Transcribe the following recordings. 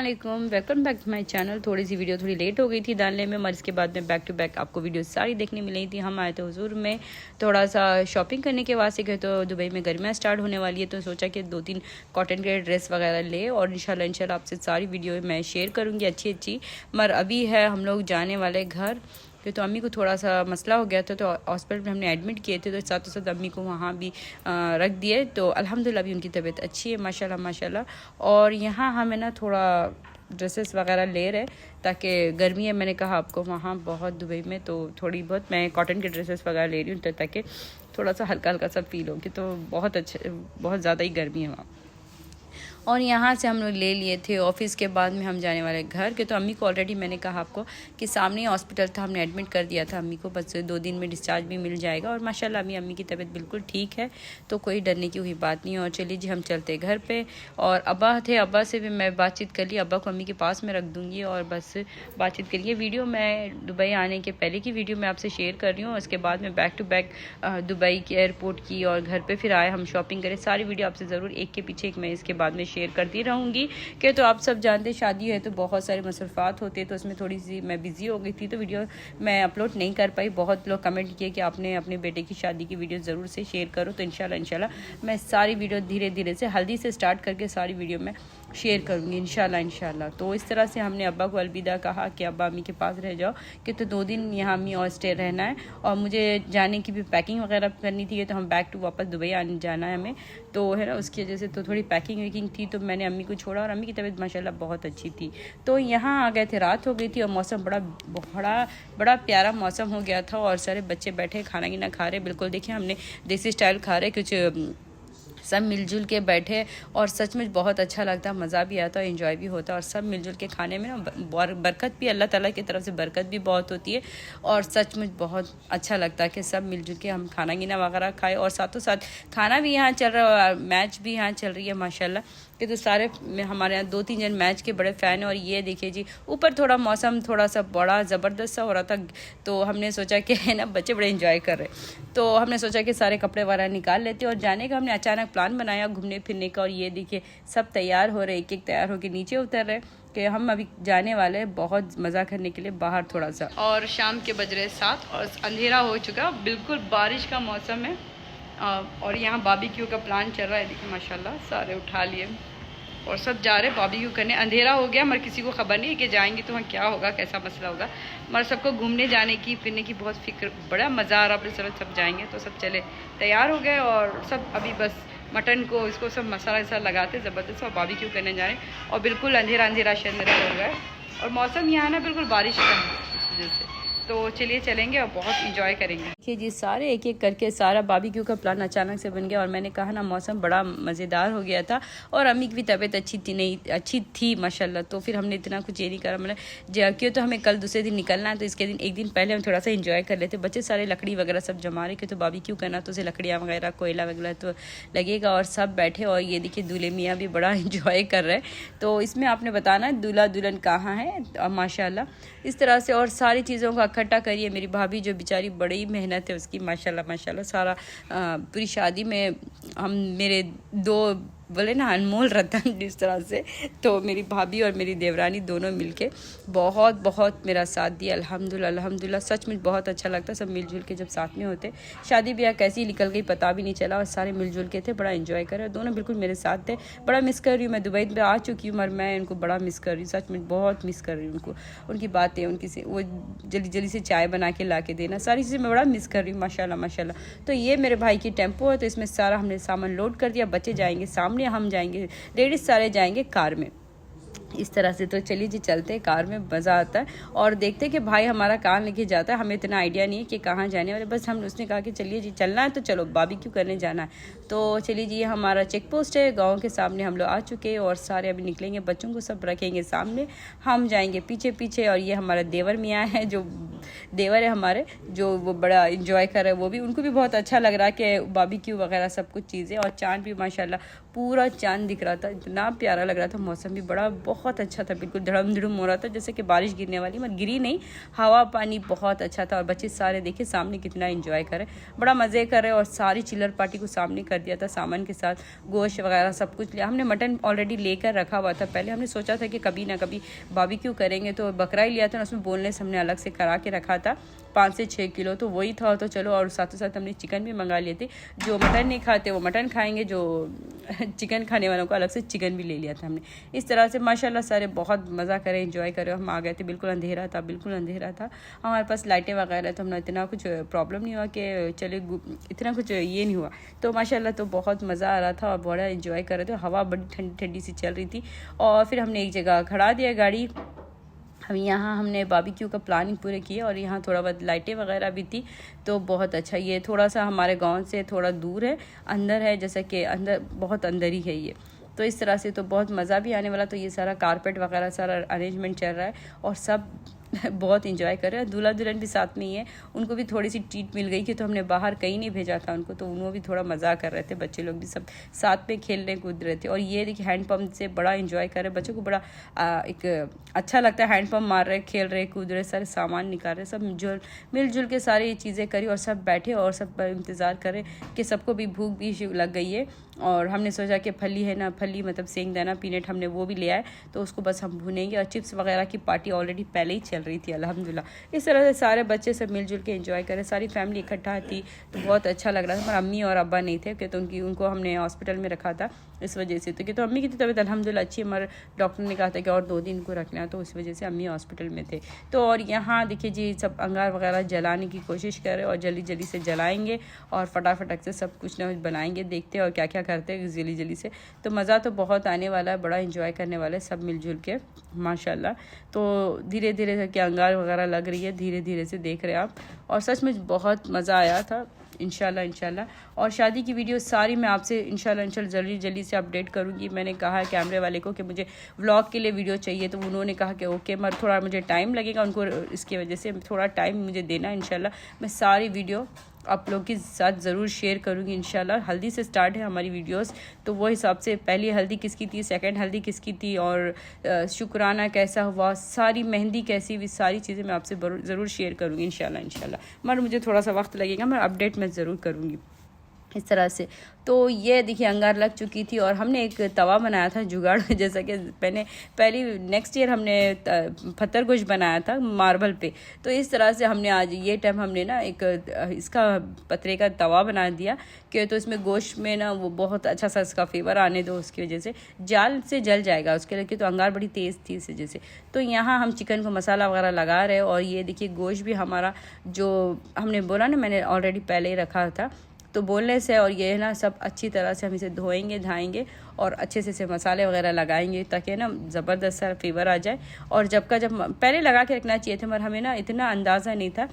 वालेकुम, welcome back to my channel. थोड़ी सी वीडियो थोड़ी लेट हो गई थी डालने में, मगर इसके बाद में बैक टू बैक आपको वीडियो सारी देखने मिल रही थी। हम आए थे हुजूर में थोड़ा सा शॉपिंग करने के वास्ते गए, तो दुबई में गर्मियाँ स्टार्ट होने वाली है, तो सोचा कि 2-3 कॉटन के ड्रेस वगैरह ले और इंशाल्लाह आपसे सारी वीडियो मैं शेयर करूँगी अच्छी। मगर अभी है हम लोग जाने वाले घर कि तो अम्मी को थोड़ा सा मसला हो गया था, तो हॉस्पिटल में हमने एडमिट किए थे, तो साथ साथ अम्मी को वहाँ भी रख दिए। तो अल्हम्दुलिल्लाह अभी उनकी तबीयत अच्छी है माशाल्लाह। और यहाँ हमें ना थोड़ा ड्रेसेस वगैरह ले रहे ताकि गर्मी है, मैंने कहा आपको वहाँ बहुत दुबई में, तो थोड़ी बहुत मैं कॉटन के ड्रेसेस वगैरह ले रही हूँ ताकि थोड़ा सा हल्का सा फील हो कि तो बहुत अच्छे, बहुत ज़्यादा ही गर्मी है वहाँ। और यहाँ से हम लोग ले लिए थे। ऑफिस के बाद में हम जाने वाले घर के, तो अम्मी को ऑलरेडी मैंने कहा आपको कि सामने हॉस्पिटल था, हमने एडमिट कर दिया था अम्मी को, बस 2 दिन में डिस्चार्ज भी मिल जाएगा। और माशाल्लाह अम्मी की तबीयत बिल्कुल ठीक है, तो कोई डरने की हुई बात नहीं है। और चलिए जी हम चलते घर पे। और अब्बा थे, अब्बा से भी मैं बातचीत कर ली, अब्बा को अम्मी के पास में रख दूँगी और बस बातचीत करिए। वीडियो मैं दुबई आने के पहले की वीडियो मैं आपसे शेयर कर रही हूँ, उसके बाद में बैक टू बैक दुबई के एयरपोर्ट की और घर पर फिर आए हम शॉपिंग करें, सारी वीडियो आपसे ज़रूर एक के पीछे एक मैं इसके बाद में शेयर करती रहूँगी। कि तो आप सब जानते शादी है तो बहुत सारे मसरूफ़ात होते हैं, तो उसमें थोड़ी सी मैं बिज़ी हो गई थी, तो वीडियो मैं अपलोड नहीं कर पाई। बहुत लोग कमेंट किए कि आपने अपने बेटे की शादी की वीडियो ज़रूर से शेयर करो, तो इंशाल्लाह मैं सारी वीडियो धीरे से हल्दी से स्टार्ट करके सारी वीडियो में शेयर करूँगी इंशाल्लाह। तो इस तरह से हमने अब्बा को अलविदा कहा कि अब्बा अम्मी के पास रह जाओ, कि तो 2 दिन यहाँ अम्मी और स्टे रहना है। और मुझे जाने की भी पैकिंग वगैरह करनी थी, तो हम बैक टू वापस दुबई आने जाना है हमें, तो है ना, उसकी वजह से तो थोड़ी पैकिंग वैकिंग थी, तो मैंने अम्मी को छोड़ा। और अम्मी की तबीयत माशाल्लाह बहुत अच्छी थी। तो यहाँ आ गए थे, रात हो गई थी और मौसम बड़ा प्यारा मौसम हो गया था। और सारे बच्चे बैठे खाना खा रहे, बिल्कुल देखिए हमने देसी स्टाइल खा रहे, कुछ सब मिलजुल के बैठे और सचमुच बहुत अच्छा लगता, मज़ा भी आता है, एंजॉय भी होता है। और सब मिलजुल के खाने में ना बरकत भी, अल्लाह ताला की तरफ से बरकत भी बहुत होती है। और सचमुच बहुत अच्छा लगता है कि सब मिलजुल के हम खाना वगैरह खाए। और साथों साथ खाना भी यहाँ चल रहा है, मैच भी यहाँ चल रही है माशाल्लाह कि तो सारे हमारे यहाँ 2-3 जन मैच के बड़े फ़ैन हैं। और ये देखिए जी ऊपर थोड़ा मौसम थोड़ा सा बड़ा ज़बरदस्त सा हो रहा था, तो हमने सोचा कि है ना बच्चे बड़े एंजॉय कर रहे, तो हमने सोचा कि सारे कपड़े वगैरह निकाल लेते। और जाने का हमने अचानक प्लान बनाया घूमने फिरने का। और ये देखिए सब तैयार हो रहे, एक तैयार होकर नीचे उतर रहे कि हम अभी जाने वाले हैं बहुत मज़ा करने के लिए बाहर थोड़ा सा। और शाम के बज रहे 7 और अंधेरा हो चुका, बिल्कुल बारिश का मौसम है। और यहाँ बारबेक्यू का प्लान चल रहा है, देखिए माशाल्लाह सारे उठा लिए और सब जा रहे बारबेक्यू करने। अंधेरा हो गया मगर किसी को खबर नहीं है कि जाएंगे तो वहाँ क्या होगा, कैसा मसला होगा, मगर सबको घूमने जाने की फिरने की बहुत फिक्र, बड़ा मज़ा आ रहा है। अपने सब जाएंगे, तो सब चले तैयार हो गए और सब अभी बस मटन को इसको सब मसाला ऐसा लगाते ज़बरदस्त और बारबेक्यू करने जा रहे हैं। और बिल्कुल अंधेरा शंधेरा हो गया और मौसम यहाँ ना बिल्कुल बारिश का है, इस वजह से तो चलिए चलेंगे और बहुत इंजॉय करेंगे। देखिए जी सारे एक करके सारा बारबेक्यू का प्लान अचानक से बन गया। और मैंने कहा ना मौसम बड़ा मज़ेदार हो गया था और अम्मी की भी तबीयत अच्छी थी माशाल्लाह, तो फिर हमने इतना कुछ ये नहीं करा। मतलब क्यों तो हमें कल दूसरे दिन निकलना है, तो इसके दिन एक दिन पहले हम थोड़ा सा इंजॉय कर लेते। बच्चे सारे लकड़ी वगैरह सब जमा रहे, क्यों तो बारबेक्यू करना तो उसे लकड़ियाँ वगैरह कोयला वगैरह तो लगेगा। और सब बैठे और ये देखिए दूल्हे मियाँ भी बड़ा इंजॉय कर रहे हैं। तो इसमें आपने बताना दूल्हा दुल्हन कहाँ है माशाल्लाह इस तरह से। और सारी चीज़ों को इकट्ठा करिए, मेरी भाभी जो बेचारी बड़ी मेहनत है उसकी माशाल्लाह सारा पूरी शादी में हम मेरे 2 बोले ना अनमोल रतन जिस तरह से, तो मेरी भाभी और मेरी देवरानी दोनों मिलके बहुत मेरा साथ दिया। अल्हम्दुलिल्लाह सच में बहुत अच्छा लगता सब मिलजुल के जब साथ में होते। शादी ब्याह कैसी निकल गई पता भी नहीं चला और सारे मिलजुल के थे, बड़ा एंजॉय कर रहे, दोनों बिल्कुल मेरे साथ थे। बड़ा मिस कर रही हूँ, मैं दुबई में आ चुकी हूँ मगर मैं इनको बड़ा मिस कर रही हूँ, सच में बहुत मिस कर रही हूँ उनको, उनकी बातें, उनकी से वो जल्दी से चाय बना के ला के देना, सारी चीज़ें मैं बड़ा मिस कर रही हूँ माशाल्लाह। तो ये मेरे भाई की टेम्पो है, तो इसमें सारा हमने सामान लोड कर दिया। बच्चे जाएंगे सामने, हम जाएंगे, लेडीज सारे जाएंगे कार में, इस तरह से। तो चलिए जी चलते हैं, कार में मज़ा आता है। और देखते हैं कि भाई हमारा कहाँ लेके जाता है, हमें इतना आइडिया नहीं है कि कहाँ जाने वाले, बस हम उसने कहा कि चलिए जी चलना है तो चलो बारबेक्यू करने जाना है। तो चलिए जी हमारा चेक पोस्ट है गांव के सामने, हम लोग आ चुके हैं और सारे अभी निकलेंगे, बच्चों को सब रखेंगे सामने, हम जाएंगे पीछे। और ये हमारा देवर मियाँ है, जो देवर है हमारे, जो वो बड़ा इंजॉय कर रहे हैं, वो भी उनको भी बहुत अच्छा लग रहा है कि बारबेक्यू वगैरह सब कुछ चीज़ें। और चाँद भी माशाल्लाह पूरा चाँद दिख रहा था, इतना प्यारा लग रहा था, मौसम भी बहुत अच्छा था, बिल्कुल धड़म धड़म हो रहा था जैसे कि बारिश गिरने वाली, मगर गिरी नहीं। हवा पानी बहुत अच्छा था और बच्चे सारे देखिए सामने कितना एंजॉय करे, बड़ा मज़े करे। और सारी चिल्लर पार्टी को सामने कर दिया था सामान के साथ, गोश्त वगैरह सब कुछ लिया। हमने मटन ऑलरेडी लेकर रखा हुआ था पहले, हमने सोचा था कि कभी ना कभी बारबेक्यू करेंगे, तो बकरा ही लिया था ना, उसमें बोनलेस हमने अलग से करा के रखा था 5 से 6 किलो, तो वही था। तो चलो, और साथ ही साथ हमने चिकन भी मंगा लिए थे। जो मटन नहीं खाते वो मटन खाएंगे, जो चिकन खाने वालों को अलग से चिकन भी ले लिया था हमने। इस तरह से माशाल्लाह सारे बहुत मज़ा करे, एंजॉय करे। हम आ गए थे, बिल्कुल अंधेरा था, बिल्कुल अंधेरा था। हमारे पास लाइटें वगैरह, तो हमने इतना कुछ प्रॉब्लम नहीं हुआ कि चले, इतना कुछ ये नहीं हुआ। तो माशाल्लाह तो बहुत मज़ा आ रहा था और बड़ा एंजॉय कर रहे थे। हवा बड़ी ठंडी ठंडी सी चल रही थी। और फिर हमने एक जगह खड़ा दिया गाड़ी। हम यहाँ हमने बारबेक्यू का प्लानिंग पूरे किए और यहाँ थोड़ा बहुत लाइटें वगैरह भी थी, तो बहुत अच्छा। ये थोड़ा सा हमारे गांव से थोड़ा दूर है, अंदर है, जैसा कि अंदर बहुत अंदर ही है ये। तो इस तरह से तो बहुत मज़ा भी आने वाला। तो ये सारा कारपेट वगैरह सारा अरेंजमेंट चल रहा है और सब बहुत इंजॉय कर रहे हैं। दूल्हा दुल्हन भी साथ में ही है, उनको भी थोड़ी सी ट्रीट मिल गई कि तो हमने बाहर कहीं नहीं भेजा था उनको, तो उन्होंने भी थोड़ा मज़ा कर रहे थे। बच्चे लोग भी सब साथ में खेलने कूद रहे थे। और ये देखिए हैंड पम्प से बड़ा इंजॉय कर रहे, बच्चों को बड़ा एक अच्छा लगता है। हैंड पम्प मार रहे, खेल रहे, कूद रहे, सारे सामान निकाल रहे, सब मिलजुल के सारी चीज़ें करी और सब बैठे और सब इंतज़ार करें कि सबको भी भूख भी लग गई है। और हमने सोचा कि फली है ना, फली मतलब सेंगदाना पीनट, हमने वो भी ले आए, तो उसको बस हम भुनेंगे। और चिप्स वगैरह की पार्टी ऑलरेडी पहले ही चल रही थी अल्हम्दुलिल्लाह। इस तरह से सारे बच्चे सब मिलजुल के एंजॉय करें, सारी फैमिली इकट्ठा थी, तो बहुत अच्छा लग रहा था। हमारे अम्मी और अब्बा नहीं थे, तो उनको हमने हॉस्पिटल में रखा था इस वजह से। तो कि तो अम्मी की तबीयत अल्हम्दुलिल्लाह अच्छी, हमारे डॉक्टर ने कहा था कि और 2 दिन को रखना है, तो उस वजह से अम्मी हॉस्पिटल में थे। तो और यहाँ देखिए जी सब अंगार वगैरह जलाने की कोशिश करें और जल्दी जल्दी से जलाएंगे और फटाफट से सब कुछ ना कुछ बनाएंगे, देखते हैं और क्या क्या करते हैं जल्दी जल्दी से। तो मज़ा तो बहुत आने वाला है, बड़ा इंजॉय करने वाला है सब मिलजुल के माशाल्लाह। तो धीरे धीरे करके अंगार वगैरह लग रही है, धीरे धीरे से देख रहे हैं आप। और सच में बहुत मज़ा आया था इंशाल्लाह। और शादी की वीडियो सारी मैं आपसे इंशाल्लाह जल्दी से अपडेट करूँगी। मैंने कहा कैमरे वाले को कि मुझे व्लॉग के लिए वीडियो चाहिए, तो उन्होंने कहा कि ओके, मगर थोड़ा मुझे टाइम लगेगा उनको, इसकी वजह से थोड़ा टाइम मुझे देना। इंशाल्लाह मैं सारी वीडियो आप लोग के साथ ज़रूर शेयर करूँगी इंशाल्लाह। हल्दी से स्टार्ट है हमारी वीडियोस, तो वो हिसाब से पहली हल्दी किसकी थी, सेकंड हल्दी किसकी थी, और शुक्राना कैसा हुआ, सारी मेहंदी कैसी हुई, सारी चीज़ें मैं आपसे ज़रूर शेयर करूँगी इंशाल्लाह। मगर मुझे थोड़ा सा वक्त लगेगा, मैं अपडेट मैं ज़रूर करूँगी इस तरह से। तो ये देखिए अंगार लग चुकी थी और हमने एक तवा बनाया था जुगाड़ जैसा कि पहली नेक्स्ट ईयर हमने पत्थर गोश्त बनाया था मार्बल पे। तो इस तरह से हमने आज ये टाइम हमने ना एक इसका पतरे का तवा बना दिया कि तो इसमें गोश्त में ना वो बहुत अच्छा सा इसका फ्लेवर आने दो, उसकी वजह से जाल से जल जाएगा उसके लिए। तो अंगार बड़ी तेज़ थी इस वजह से। तो यहाँ हम चिकन को मसाला वगैरह लगा रहे और ये देखिए गोश्त भी हमारा जो हमने बोला ना, मैंने ऑलरेडी पहले ही रखा था, तो बोलने से और ये ना सब अच्छी तरह से हम इसे धोएंगे धाएंगे और अच्छे से मसाले वगैरह लगाएंगे ताकि ना ज़बरदस्त सा फ्लेवर आ जाए। और जब पहले लगा के रखना चाहिए था, मगर हमें ना इतना अंदाज़ा नहीं था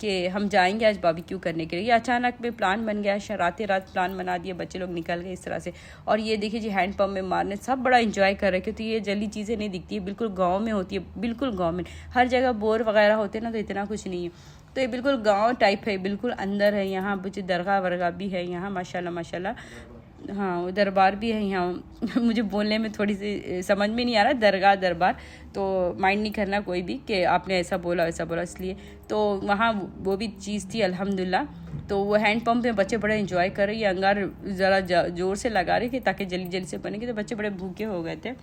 कि हम जाएंगे आज बारबेक्यू करने के लिए। ये अचानक में प्लान बन गया, रात प्लान बना दिया, बच्चे लोग निकल गए इस तरह से। और ये देखिए जी हैंड पंप में मारने सब बड़ा इंजॉय कर रहे, क्योंकि ये जल्दी चीज़ें नहीं दिखती है, बिल्कुल गाँव में होती है, बिल्कुल गाँव में। हर जगह बोर वगैरह होते हैं ना, तो इतना कुछ नहीं है। तो ये बिल्कुल गांव टाइप है, बिल्कुल अंदर है। यहाँ मुझे दरगाह वरगाह भी है यहाँ माशाल्लाह। हाँ, वो दरबार भी है यहाँ मुझे बोलने में थोड़ी सी समझ में नहीं आ रहा, दरबार तो माइंड नहीं करना कोई भी कि आपने ऐसा बोला वैसा बोला, इसलिए। तो वहाँ वो भी चीज़ थी अल्हम्दुलिल्लाह। तो वो हैंड पंप में बच्चे बड़े इंजॉय कर रहे हैं, अंगार ज़रा जोर से लगा रहे थे ताकि जल्दी से बनेगी, तो बच्चे बड़े भूखे हो गए थे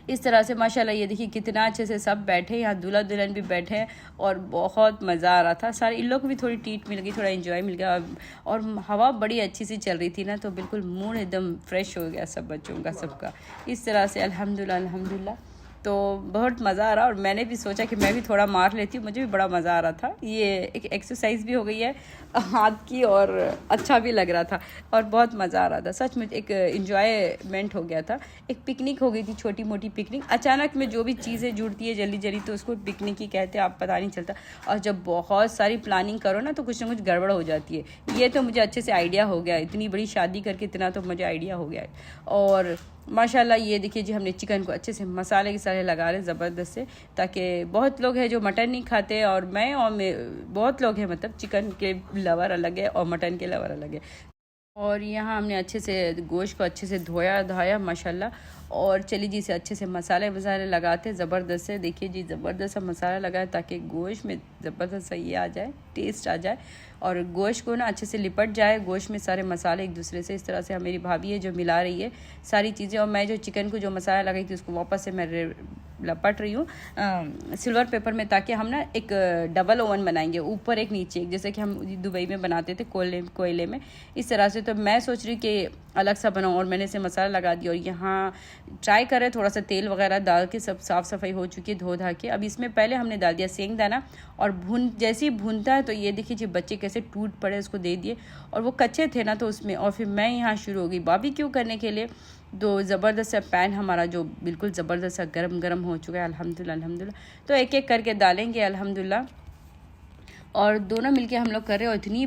इस तरह से माशाल्लाह। ये देखिए कितना अच्छे से सब बैठे, यहाँ दूल्हा दुल्हन भी बैठे हैं और बहुत मज़ा आ रहा था। सारे इन लोग को भी थोड़ी ट्रीट मिल गई, थोड़ा एंजॉय मिल गया और हवा बड़ी अच्छी सी चल रही थी ना, तो बिल्कुल मूड एकदम फ्रेश हो गया सब बच्चों का सबका इस तरह से अल्हम्दुलिल्लाह। तो बहुत मज़ा आ रहा और मैंने भी सोचा कि मैं भी थोड़ा मार लेती हूँ, मुझे भी बड़ा मज़ा आ रहा था। ये एक एक्सरसाइज भी हो गई है हाथ की और अच्छा भी लग रहा था और बहुत मज़ा आ रहा था सच में। एक इंजॉयमेंट हो गया था, एक पिकनिक हो गई थी, छोटी मोटी पिकनिक। अचानक में जो भी चीज़ें जुड़ती है जल्दी तो उसको पिकनिक ही कहते हैं, आप पता नहीं चलता। और जब बहुत सारी प्लानिंग करो ना, तो कुछ ना कुछ गड़बड़ हो जाती है। ये तो मुझे अच्छे से आइडिया हो गया, इतनी बड़ी शादी करके इतना तो मुझे आइडिया हो गया है। और माशाल्लाह ये देखिए जी हमने चिकन को अच्छे से मसाले के सारे लगा रहे ज़बरदस्त से, ताकि बहुत लोग हैं जो मटन नहीं खाते और बहुत लोग हैं मतलब चिकन के लवर अलग है और मटन के लवर अलग है। और यहाँ हमने अच्छे से गोश्त को अच्छे से धोया धाया माशाल्लाह। और चलिए जी, इसे अच्छे से मसाले वसाले लगाते हैं ज़बरदस्त से। देखिए जी, ज़बरदस्त सा मसाला लगाए ताकि गोश्त में ज़बरदस्त सा ये आ जाए, टेस्ट आ जाए और गोश्त को ना अच्छे से लिपट जाए गोश्त में सारे मसाले एक दूसरे से। इस तरह से मेरी भाभी है जो मिला रही है सारी चीज़ें, और मैं जो चिकन को जो मसाला लगाई थी उसको वापस से मैं लपट रही हूँ सिल्वर पेपर में, ताकि हम ना एक डबल ओवन बनाएंगे, ऊपर एक नीचे एक, जैसे कि हम दुबई में बनाते थे कोयले में, इस तरह से। तो मैं सोच रही कि अलग सा बनाऊँ, और मैंने इसे मसाला लगा दिया। और यहाँ ट्राई करें थोड़ा सा तेल वगैरह डाल के, सब साफ़ सफाई हो चुकी है धो धा के। अब इसमें पहले हमने डाल दिया सेंग दाना, और जैसे ही भूनता है तो ये देखिए जी बच्चे कैसे टूट पड़े, उसको दे दिए। और वो कच्चे थे ना तो उसमें, और फिर मैं यहाँ शुरू हो गई बारबेक्यू करने के लिए। दो ज़बरदस्त सा पैन हमारा जो बिल्कुल ज़बरदस्त सा गरम हो चुका है अल्हम्दुलिल्लाह अल्हम्दुलिल्लाह। तो एक एक करके डालेंगे अल्हम्दुलिल्लाह। और दोनों मिलके हम लोग कर रहे हैं। और इतनी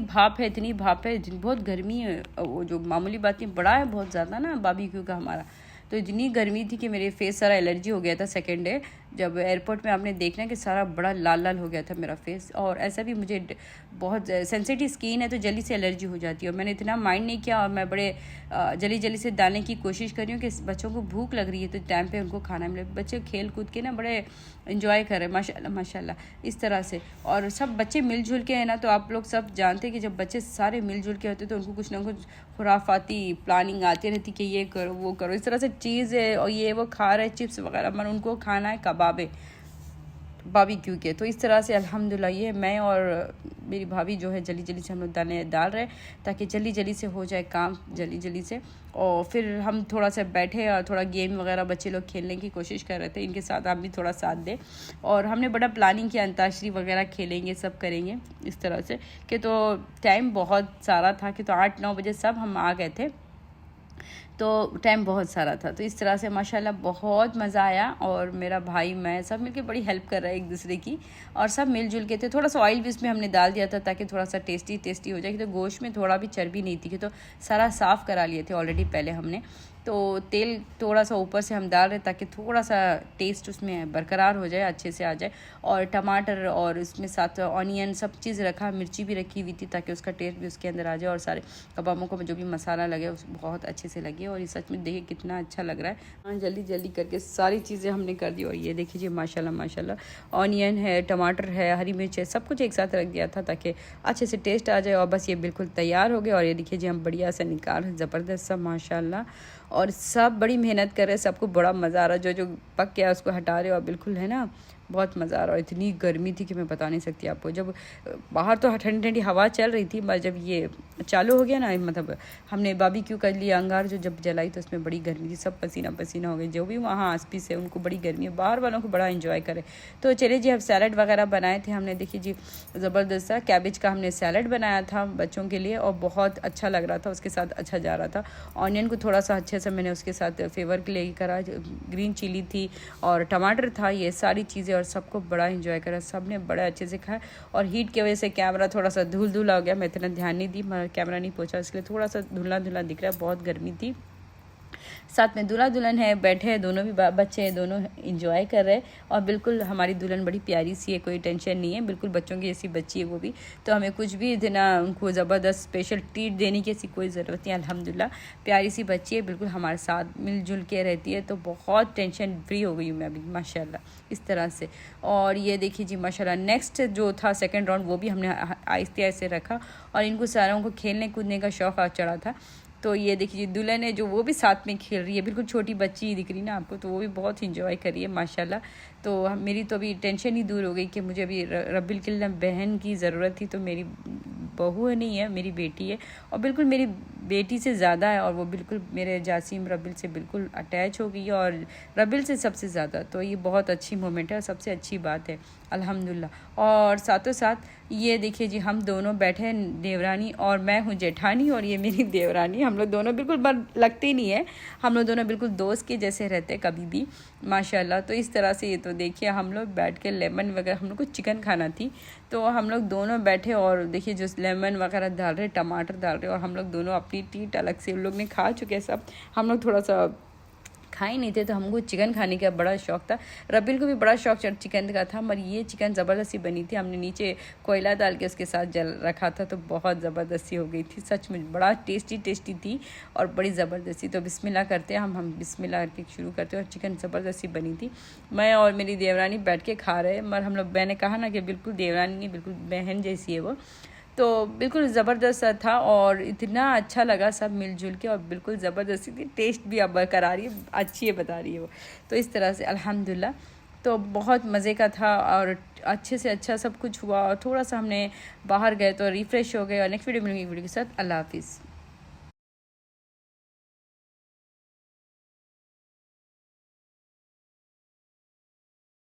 भाप है, बहुत गर्मी है, वो जो मामूली बात नहीं, बड़ा है बहुत ज़्यादा ना बारबेक्यू का हमारा। तो इतनी गर्मी थी कि मेरे फेस सारा एलर्जी हो गया था सेकेंड डे जब एयरपोर्ट में। आपने देखना कि सारा बड़ा लाल लाल हो गया था मेरा फेस। और ऐसा भी मुझे बहुत सेंसिटिव स्किन है तो जल्दी से एलर्जी हो जाती है, और मैंने इतना माइंड नहीं किया। और मैं बड़े जल्दी से डालने की कोशिश कर रही हूँ कि बच्चों को भूख लग रही है तो टाइम पे उनको खाना मिले। बच्चे खेल कूद के ना बड़े इंजॉय कर रहे हैं माशाल्लाह माशाल्लाह इस तरह से। और सब बच्चे मिलजुल के हैं ना, तो आप लोग सब जानते हैं कि जब बच्चे सारे मिलजुल के होते तो उनको कुछ ना कुछ खुराफाती प्लानिंग आती रहती कि ये करो वो करो, इस तरह से चीज़ है। और ये वो खा रहे चिप्स वगैरह, मन उनको खाना है कबाबे बारबेक्यू के। तो इस तरह से अल्हम्दुलिल्लाह ये मैं और मेरी भाभी जो है जल्दी से हम लोग दाने डाल रहे हैं ताकि जल्दी से हो जाए काम जल्दी से। और फिर हम थोड़ा सा बैठे और थोड़ा गेम वगैरह बच्चे लोग खेलने की कोशिश कर रहे थे, इनके साथ आप भी थोड़ा साथ दें। और हमने बड़ा प्लानिंग किया, अंताक्षरी वगैरह खेलेंगे, सब करेंगे इस तरह से कि तो टाइम बहुत सारा था कि तो 8-9 बजे सब हम आ गए थे, तो टाइम बहुत सारा था। तो इस तरह से माशाल्लाह बहुत मज़ा आया। और मेरा भाई मैं सब मिलके बड़ी हेल्प कर रहे हैं एक दूसरे की, और सब मिलजुल के थे। थोड़ा सा ऑयल भी इसमें हमने डाल दिया था ताकि थोड़ा सा टेस्टी हो जाए, तो गोश्त में थोड़ा भी चर्बी नहीं थी कि तो सारा साफ़ करा लिए थे ऑलरेडी पहले हमने। तो तेल थोड़ा सा ऊपर से हम डाल रहे ताकि थोड़ा सा टेस्ट उसमें बरकरार हो जाए, अच्छे से आ जाए। और टमाटर और इसमें साथ ऑनियन सब चीज़ रखा, मिर्ची भी रखी हुई थी ताकि उसका टेस्ट भी उसके अंदर आ जाए, और सारे कबाबों को जो भी मसाला लगे उस बहुत अच्छे से लगे। और ये सच में देखिए कितना अच्छा लग रहा है। हाँ, जल्दी करके सारी चीज़ें हमने कर दी। और ये देखिए जी माशाल्लाह ऑनियन है, टमाटर है, हरी मिर्च है, सब कुछ एक साथ रख दिया था ताकि अच्छे से टेस्ट आ जाए। और बस ये बिल्कुल तैयार हो गया। और ये देखिए जी हम बढ़िया से निकाल, ज़बरदस्त सा माशाल्लाह। और सब बड़ी मेहनत कर रहे हैं, सबको बड़ा मज़ा आ रहा है। जो पक गया उसको हटा रहे हो, बिल्कुल है ना, बहुत मज़ा आ रहा है। इतनी गर्मी थी कि मैं बता नहीं सकती आपको। जब बाहर तो ठंडी हवा चल रही थी, मगर जब ये चालू हो गया ना, मतलब हमने बारबेक्यू कर लिया, अंगार जो जब जलाई तो उसमें बड़ी गर्मी थी, सब पसीना हो गए। जो भी वहाँ आस-पास है उनको बड़ी गर्मी है, बाहर वालों को बड़ा इंजॉय करे। तो चलिए जी, अब सैलड वगैरह बनाए थे हमने, देखिए जी ज़बरदस्त सा कैबेज का हमने सैलड बनाया था बच्चों के लिए, और बहुत अच्छा लग रहा था, उसके साथ अच्छा जा रहा था। ऑनियन को थोड़ा सा अच्छे से मैंने उसके साथ फेवर के लिए करा, ग्रीन चिली थी और टमाटर था, ये सारी चीज़ें, और सबको बड़ा एंजॉय करा, सब ने बड़ा अच्छे से खाया। और हीट की वजह से कैमरा थोड़ा सा धुल हो गया, मैं इतना ध्यान नहीं दी, कैमरा नहीं पहुंचा, इसलिए थोड़ा सा धुला दिख रहा है, बहुत गर्मी थी। साथ में दूल्हा दुल्हन है, बैठे हैं दोनों भी बच्चे हैं, दोनों इंजॉय कर रहे हैं। और बिल्कुल हमारी दुल्हन बड़ी प्यारी सी है, कोई टेंशन नहीं है, बिल्कुल बच्चों की ऐसी बच्ची है वो भी। तो हमें कुछ भी इतना उनको ज़बरदस्त स्पेशल ट्रीट देने की ऐसी कोई ज़रूरत नहीं, अल्हम्दुलिल्लाह प्यारी सी बच्ची है, बिल्कुल हमारे साथ मिलजुल के रहती है। तो बहुत टेंशन फ्री हो गई हूँ मैं अभी माशाल्लाह इस तरह से। और ये देखिए जी माशाल्लाह नेक्स्ट जो था सेकेंड राउंड, वो भी हमने आहिस्ते रखा, और इनको सारों को खेलने कूदने का शौक़ आ चढ़ा था। तो ये देखिए दुल्हन है जो वो भी साथ में खेल रही है, बिल्कुल छोटी बच्ची दिख रही ना आपको, तो वो भी बहुत इंजॉय कर रही है माशाल्लाह। तो मेरी तो अभी टेंशन ही दूर हो गई कि मुझे अभी रब्बिल किल्ला बहन की ज़रूरत थी। तो मेरी बहू नहीं है, मेरी बेटी है, और बिल्कुल मेरी बेटी से ज़्यादा है, और वो बिल्कुल मेरे जासिम रब्बिल से बिल्कुल अटैच हो गई है, और रब्बिल से सबसे ज़्यादा। तो ये बहुत अच्छी मोमेंट है और सबसे अच्छी बात है अल्हम्दुलिल्लाह। और साथों साथ ये देखिए जी हम दोनों बैठे हैं, देवरानी और मैं हूँ जेठानी, और ये मेरी देवरानी। हम लोग दोनों बिल्कुल लगते नहीं है, हम लोग दोनों बिल्कुल दोस्त के जैसे रहते कभी भी माशाल्लाह। तो इस तरह से ये तो देखिए हम लोग बैठ के लेमन वगैरह, हम लोग को चिकन खाना थी, तो हम लोग दोनों बैठे और देखिए जो लेमन वगैरह डाल रहे, टमाटर डाल रहे, और हम लोग दोनों अपनी टीट अलग से, उन लोग ने खा चुके सब, हम लोग थोड़ा सा खा ही नहीं थे, तो हमको चिकन खाने का बड़ा शौक था। रबील को भी बड़ा शौक चिकन का था, मगर ये चिकन ज़बरदस्ती बनी थी। हमने नीचे कोयला डाल के उसके साथ जल रखा था, तो बहुत ज़बरदस्ती हो गई थी। सच में बड़ा टेस्टी थी और बड़ी ज़बरदस्ती। तो बिस्मिल्लाह करते हैं हम बिस्मिल्लाह करके शुरू करते हैं। और चिकन ज़बरदस्ती बनी थी। मैं और मेरी देवरानी बैठ के खा रहे, मगर हम लोग, मैंने कहा ना कि बिल्कुल देवरानी नहीं, बिल्कुल बहन जैसी है वो, तो बिल्कुल ज़बरदस्त था और इतना अच्छा लगा सब मिलजुल के, और बिल्कुल ज़बरदस्ती थी। टेस्ट भी अब बरकरार है, अच्छी है बता रही है वो। तो इस तरह से अल्हम्दुलिल्लाह तो बहुत मज़े का था और अच्छे से अच्छा सब कुछ हुआ। और थोड़ा सा हमने बाहर गए तो रिफ़्रेश हो गए। और नेक्स्ट वीडियो मिलेंगे वीडियो के साथ। अल्लाह हाफिज़।